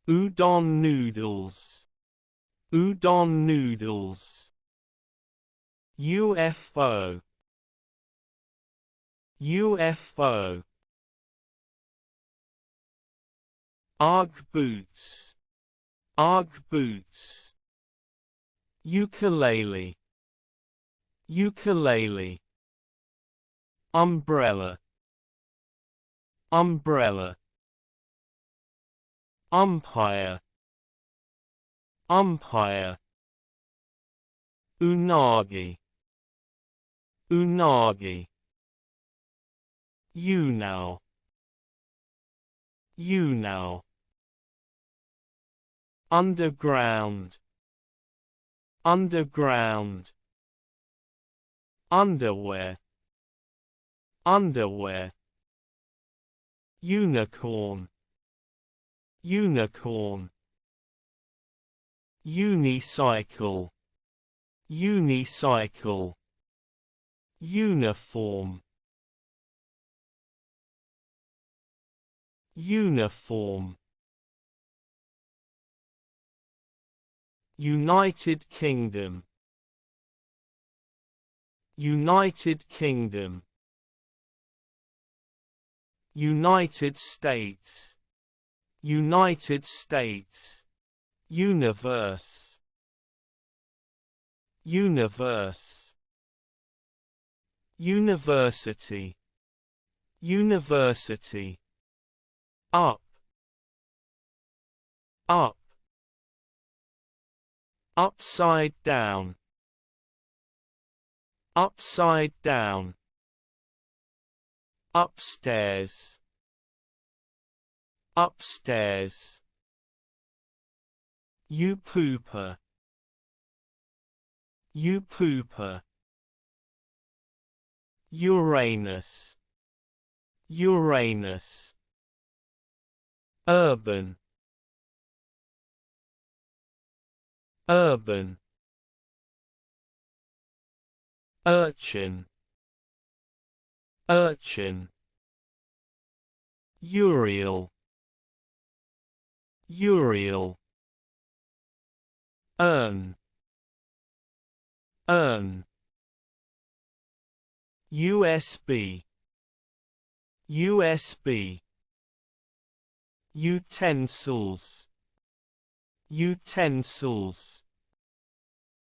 udon noodles, udon noodles. UFO, UFO. Ugg boots, Ugg boots. Ukulele, ukulele. Umbrella, umbrella. Umpire, umpire. Unagi, unagi. Unau, unau. Underground, underground. Underwear, underwear. Unicorn, unicorn. Unicycle, unicycle. Uniform, uniform. United Kingdom, United Kingdom. United States, United States. Universe, universe. University, university. Up, up. Upside down, upside down. Upstairs, upstairs. Upupa, upupa. Uranus, Uranus. Urban, urban. Urchin, urchin. Urial, urial. Urn, urn. USB, USB. Utensils, utensils.